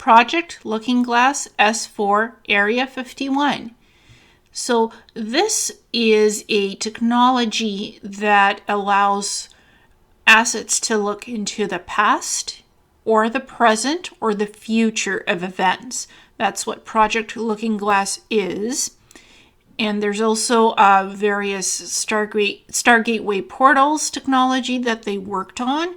Project Looking Glass S4 Area 51. So this is a technology that allows assets to look into the past or the present or the future of events. That's what Project Looking Glass is. And there's also various Stargateway portals technology that they worked on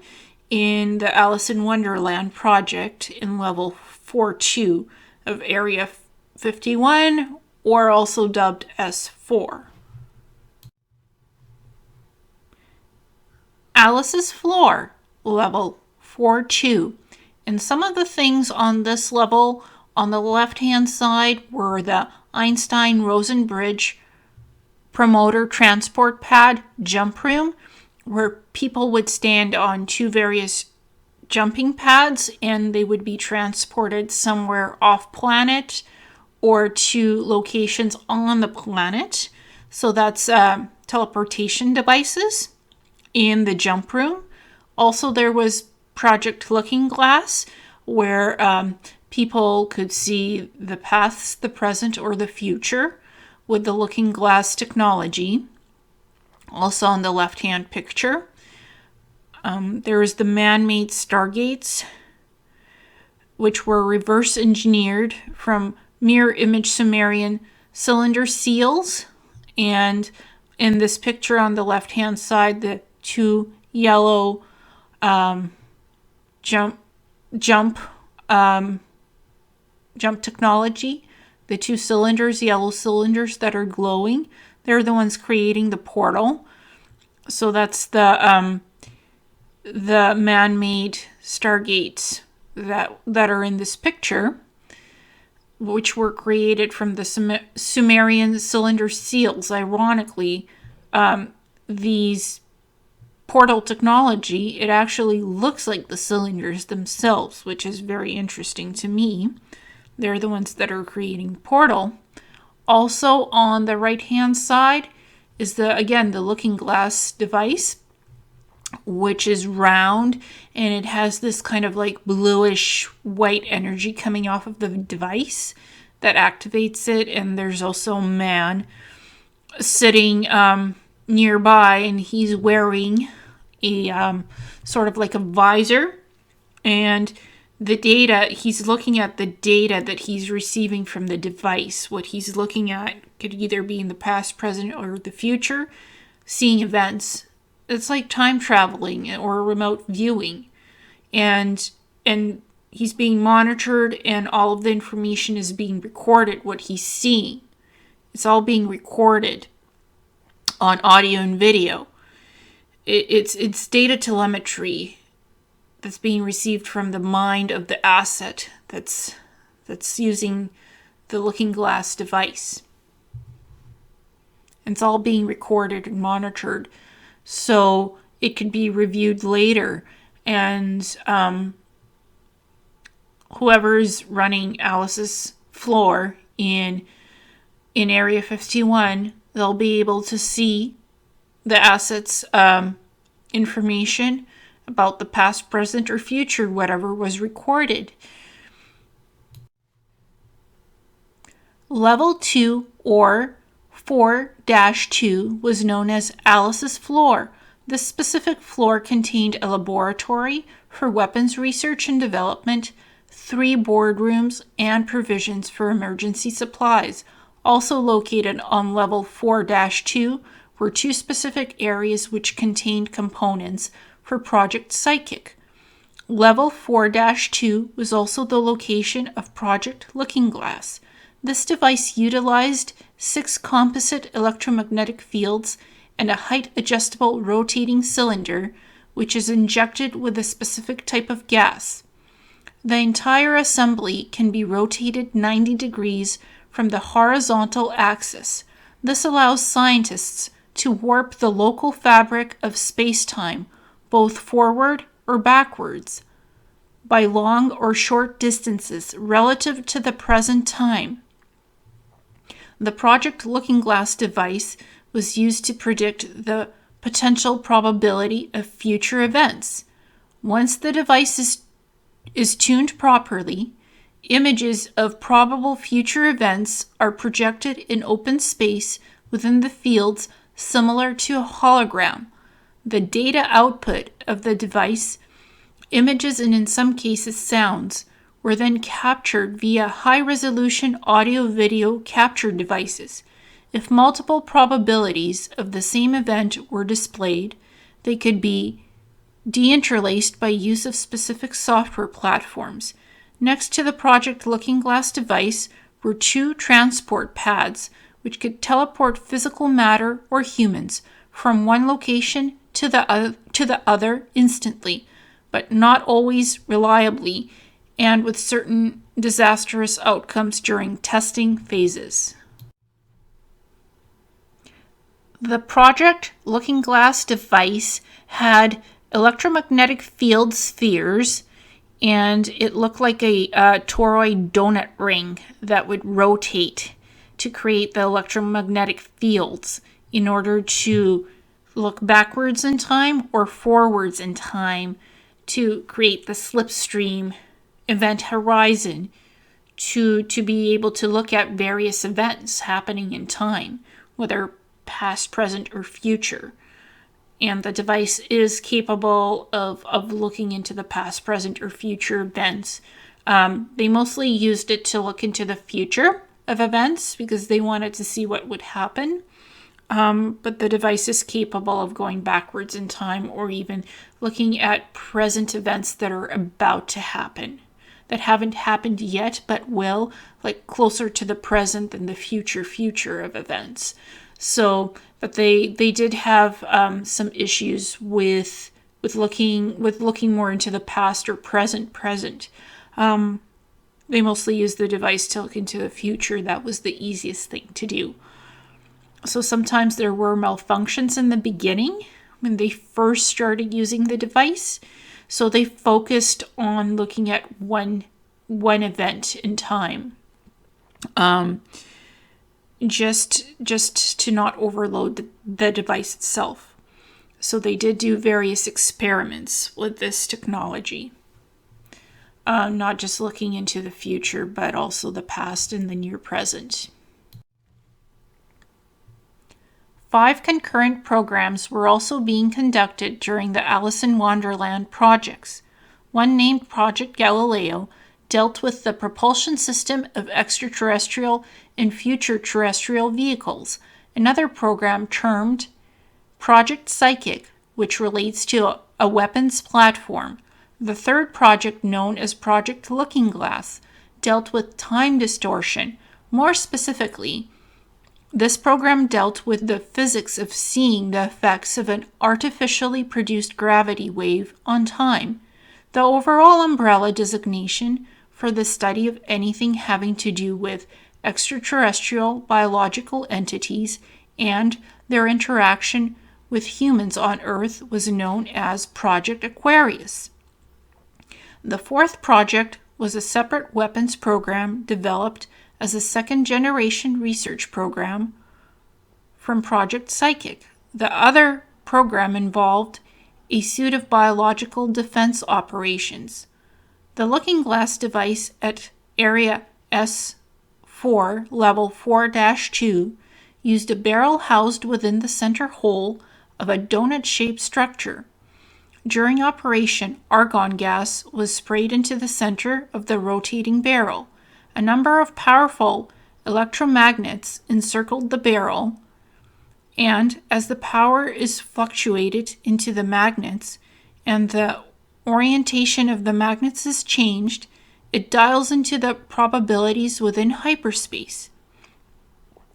in the Alice in Wonderland project in level 4.2 of Area 51, or also dubbed S4. Alice's Floor, level 4.2. And some of the things on this level on the left-hand side were the Einstein-Rosen Bridge promoter transport pad jump room, where people would stand on two various jumping pads and they would be transported somewhere off planet or to locations on the planet. So that's teleportation devices in the jump room. Also, there was Project Looking Glass, where people could see the past, the present, or the future with the Looking Glass technology. Also on the left-hand picture, there is the man-made Stargates, which were reverse engineered from mirror image Sumerian cylinder seals. And in this picture on the left-hand side, the two yellow jump technology, the two cylinders, yellow cylinders that are glowing, they're the ones creating the portal. So that's the man-made Stargates that are in this picture, which were created from the Sumerian cylinder seals. Ironically, these portal technology, it actually looks like the cylinders themselves, which is very interesting to me. They're the ones that are creating the portal. Also on the right-hand side is the Looking Glass device, which is round, and it has this kind of like bluish white energy coming off of the device that activates it. And there's also a man sitting nearby, and he's wearing a sort of like a visor, and the data, he's looking at the data that he's receiving from the device. What he's looking at could either be in the past, present, or the future, seeing events. It's like time traveling or remote viewing. And he's being monitored, and all of the information is being recorded, what he's seeing. It's all being recorded on audio and video. It's data telemetry that's being received from the mind of the asset that's using the Looking Glass device. It's all being recorded and monitored, so it could be reviewed later. And whoever's running Alice's Floor in Area 51, they'll be able to see the assets' information about the past, present, or future, whatever was recorded. Level 2, or 4-2, was known as Alice's Floor. This specific floor contained a laboratory for weapons research and development, 3 boardrooms, and provisions for emergency supplies. Also located on level 4-2 were 2 specific areas which contained components for Project Psychic. Level 4-2 was also the location of Project Looking Glass. This device utilized 6 composite electromagnetic fields and a height-adjustable rotating cylinder, which is injected with a specific type of gas. The entire assembly can be rotated 90 degrees from the horizontal axis. This allows scientists to warp the local fabric of space-time, both forward or backwards, by long or short distances relative to the present time. The Project Looking Glass device was used to predict the potential probability of future events. Once the device is tuned properly, Images of probable future events are projected in open space within the fields similar to a hologram. The data output of the device, images and in some cases sounds, were then captured via high-resolution audio-video capture devices. If multiple probabilities of the same event were displayed, they could be deinterlaced by use of specific software platforms. Next to the Project Looking Glass device were 2 transport pads, which could teleport physical matter or humans from one location to the other instantly, but not always reliably, and with certain disastrous outcomes during testing phases. The Project Looking Glass device had electromagnetic field spheres, and it looked like a toroid donut ring that would rotate to create the electromagnetic fields in order to look backwards in time or forwards in time to create the slipstream event horizon to be able to look at various events happening in time, whether past, present, or future. And the device is capable of looking into the past, present, or future events. They mostly used it to look into the future of events because they wanted to see what would happen. But the device is capable of going backwards in time or even looking at present events that are about to happen, that haven't happened yet but will, like closer to the present than the future of events. So, but they did have some issues with looking more into the past or present. They mostly used the device to look into the future. That was the easiest thing to do. So sometimes there were malfunctions in the beginning when they first started using the device. So they focused on looking at one event in time. Just to not overload the device itself. So they did do various experiments with this technology. Not just looking into the future, but also the past and the near present. 5 concurrent programs were also being conducted during the Alice in Wonderland projects. One, named Project Galileo, dealt with the propulsion system of extraterrestrial and future terrestrial vehicles. Another program termed Project Psychic, which relates to a weapons platform. The third project, known as Project Looking Glass, dealt with time distortion. More specifically, this program dealt with the physics of seeing the effects of an artificially produced gravity wave on time. The overall umbrella designation for the study of anything having to do with extraterrestrial biological entities and their interaction with humans on Earth was known as Project Aquarius. The fourth project was a separate weapons program developed as a second-generation research program from Project Psychic. The other program involved a suite of biological defense operations. The Looking Glass device at Area S4, Level 4-2, used a barrel housed within the center hole of a donut-shaped structure. During operation, argon gas was sprayed into the center of the rotating barrel. A number of powerful electromagnets encircled the barrel, and as the power is fluctuated into the magnets and the orientation of the magnets is changed, it dials into the probabilities within hyperspace,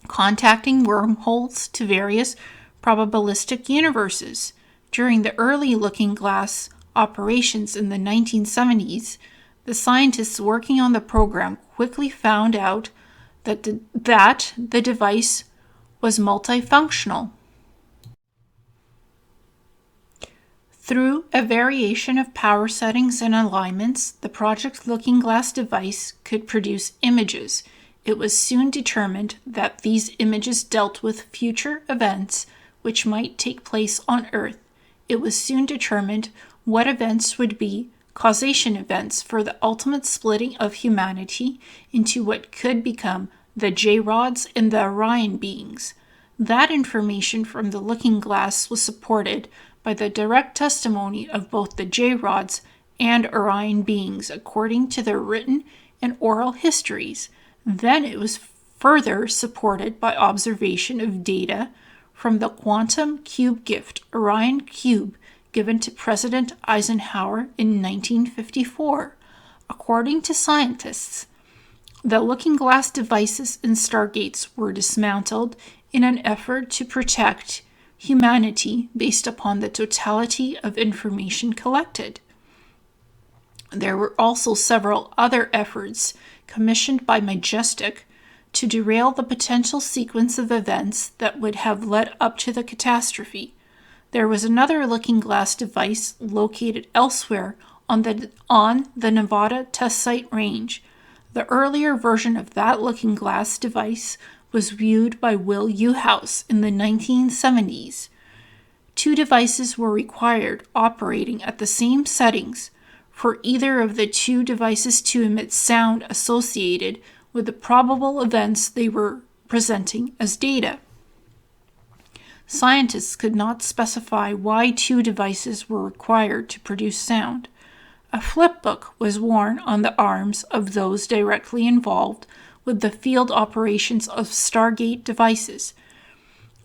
contacting wormholes to various probabilistic universes. During the early Looking Glass operations in the 1970s, the scientists working on the program quickly found out that the device was multifunctional. Through a variation of power settings and alignments, the Project Looking Glass device could produce images. It was soon determined that these images dealt with future events which might take place on Earth. It was soon determined what events would be causation events for the ultimate splitting of humanity into what could become the J-Rods and the Orion beings. That information from the looking glass was supported by the direct testimony of both the J-Rods and Orion beings according to their written and oral histories. Then it was further supported by observation of data from the quantum cube gift, Orion Cube, given to President Eisenhower in 1954. According to scientists, the looking glass devices in Stargates were dismantled in an effort to protect humanity based upon the totality of information collected. There were also several other efforts commissioned by Majestic to derail the potential sequence of events that would have led up to the catastrophe. There was another looking glass device located elsewhere on the Nevada test site range. The earlier version of that looking glass device was viewed by Will Uhouse in the 1970s. Two devices were required operating at the same settings for either of the two devices to emit sound associated with the probable events they were presenting as data. Scientists could not specify why two devices were required to produce sound. A flipbook was worn on the arms of those directly involved with the field operations of Stargate devices.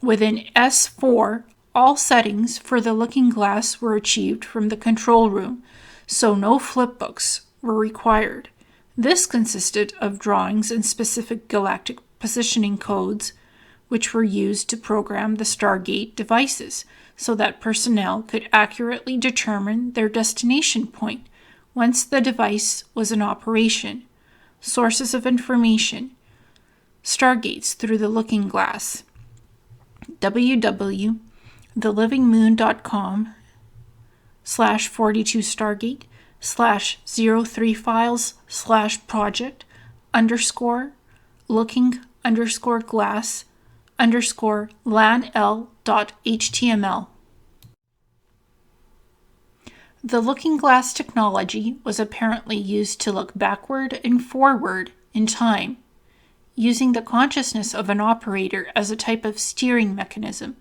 Within S4, all settings for the looking glass were achieved from the control room, so no flipbooks were required. This consisted of drawings and specific galactic positioning codes, which were used to program the Stargate devices so that personnel could accurately determine their destination point once the device was in operation. Sources of information: Stargates through the looking glass, www.thelivingmoon.com/42stargate /03files/project_looking_glass_lanl.html. The looking glass technology was apparently used to look backward and forward in time, using the consciousness of an operator as a type of steering mechanism.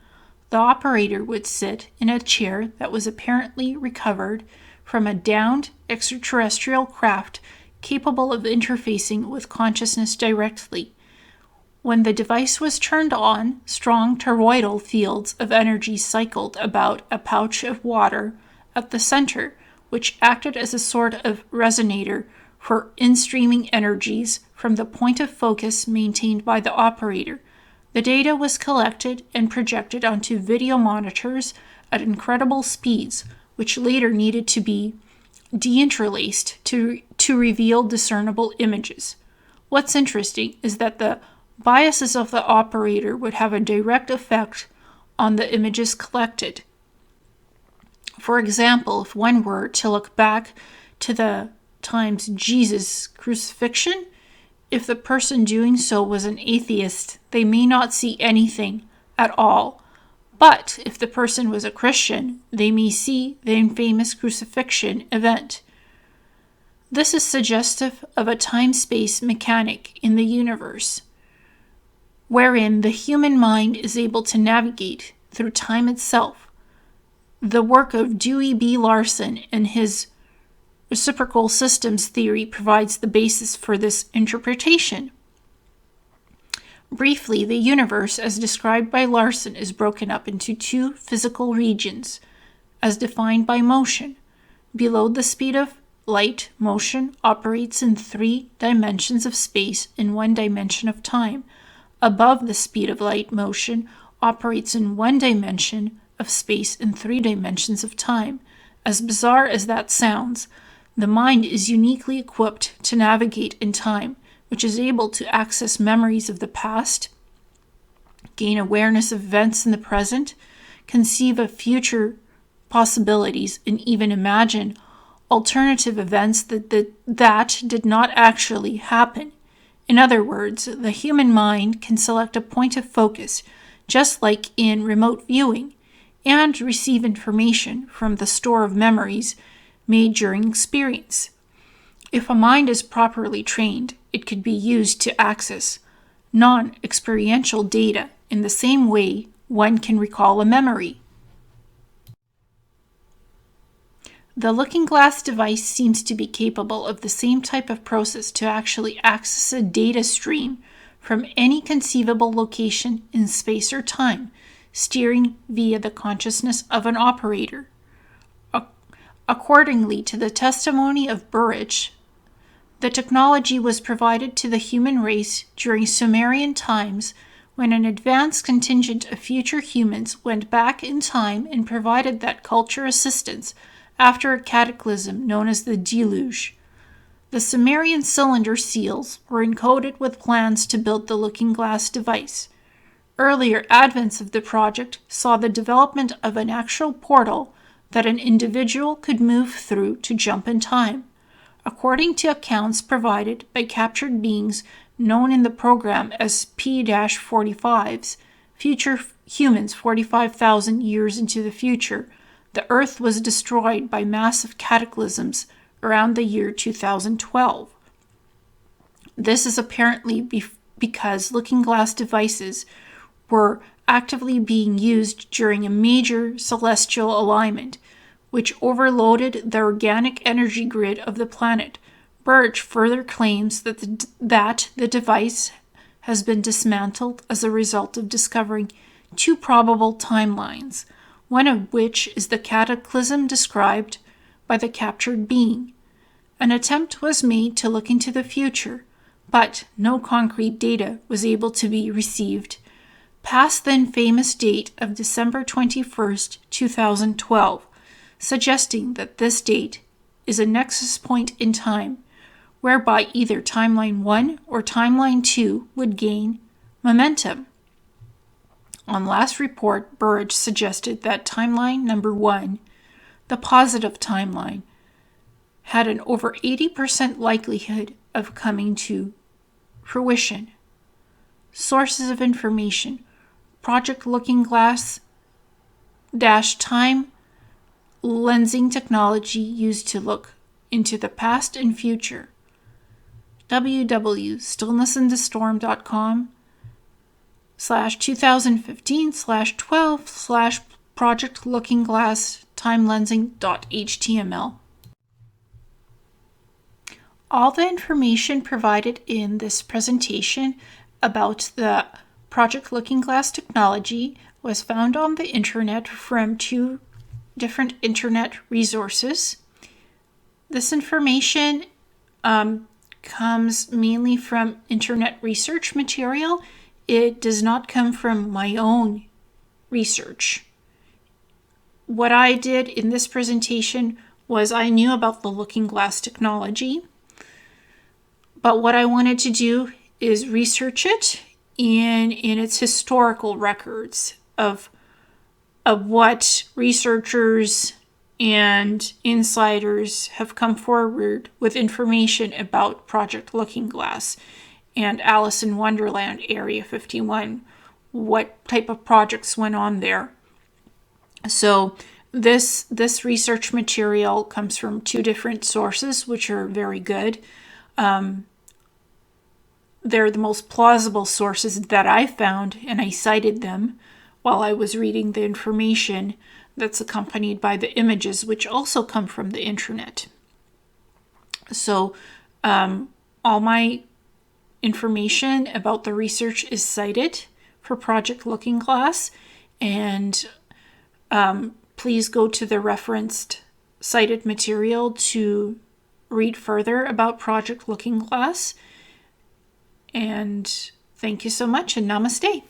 The operator would sit in a chair that was apparently recovered from a downed extraterrestrial craft capable of interfacing with consciousness directly. When the device was turned on, strong toroidal fields of energy cycled about a pouch of water at the center, which acted as a sort of resonator for in-streaming energies from the point of focus maintained by the operator. The data was collected and projected onto video monitors at incredible speeds, which later needed to be deinterlaced to reveal discernible images. What's interesting is that the biases of the operator would have a direct effect on the images collected. For example, if one were to look back to the times Jesus' crucifixion, if the person doing so was an atheist, they may not see anything at all. But if the person was a Christian, they may see the infamous crucifixion event. This is suggestive of a time-space mechanic in the universe, wherein the human mind is able to navigate through time itself. The work of Dewey B. Larson and his reciprocal systems theory provides the basis for this interpretation. Briefly, the universe, as described by Larson, is broken up into two physical regions, as defined by motion. Below the speed of light, motion operates in 3 dimensions of space and 1 dimension of time. Above the speed of light, motion operates in 1 dimension of space and 3 dimensions of time. As bizarre as that sounds, the mind is uniquely equipped to navigate in time, which is able to access memories of the past, gain awareness of events in the present, conceive of future possibilities, and even imagine alternative events that did not actually happen. In other words, the human mind can select a point of focus, just like in remote viewing, and receive information from the store of memories made during experience. If a mind is properly trained, it could be used to access non-experiential data in the same way one can recall a memory. The looking glass device seems to be capable of the same type of process to actually access a data stream from any conceivable location in space or time, steering via the consciousness of an operator. Accordingly to the testimony of Burisch, the technology was provided to the human race during Sumerian times when an advanced contingent of future humans went back in time and provided that culture assistance after a cataclysm known as the Deluge. The Sumerian cylinder seals were encoded with plans to build the looking glass device. Earlier advents of the project saw the development of an actual portal that an individual could move through to jump in time. According to accounts provided by captured beings known in the program as P-45s, future humans 45,000 years into the future, the Earth was destroyed by massive cataclysms around the year 2012. This is apparently because looking glass devices were actively being used during a major celestial alignment, which overloaded the organic energy grid of the planet. Burisch further claims that the device has been dismantled as a result of discovering two probable timelines, one of which is the cataclysm described by the captured being. An attempt was made to look into the future, but no concrete data was able to be received past the infamous date of December 21st, 2012, suggesting that this date is a nexus point in time whereby either timeline 1 or timeline 2 would gain momentum. On last report, Burisch suggested that timeline number 1, the positive timeline, had an over 80% likelihood of coming to fruition. Sources of information: Project Looking Glass time lensing technology used to look into the past and future. www.stillnessandthestorm.com/2015/12/Project Looking Glass time lensing.html. All the information provided in this presentation about the Project Looking Glass technology was found on the internet from two different internet resources. This information comes mainly from internet research material. It does not come from my own research. What I did in this presentation was I knew about the looking glass technology, but what I wanted to do is research it in its historical records of what researchers and insiders have come forward with information about Project Looking Glass and Alice in Wonderland Area 51, what type of projects went on there. So this research material comes from two different sources, which are very good. They're the most plausible sources that I found, and I cited them while I was reading the information that's accompanied by the images, which also come from the internet. So all my information about the research is cited for Project Looking Glass, and please go to the referenced cited material to read further about Project Looking Glass. And thank you so much, and namaste.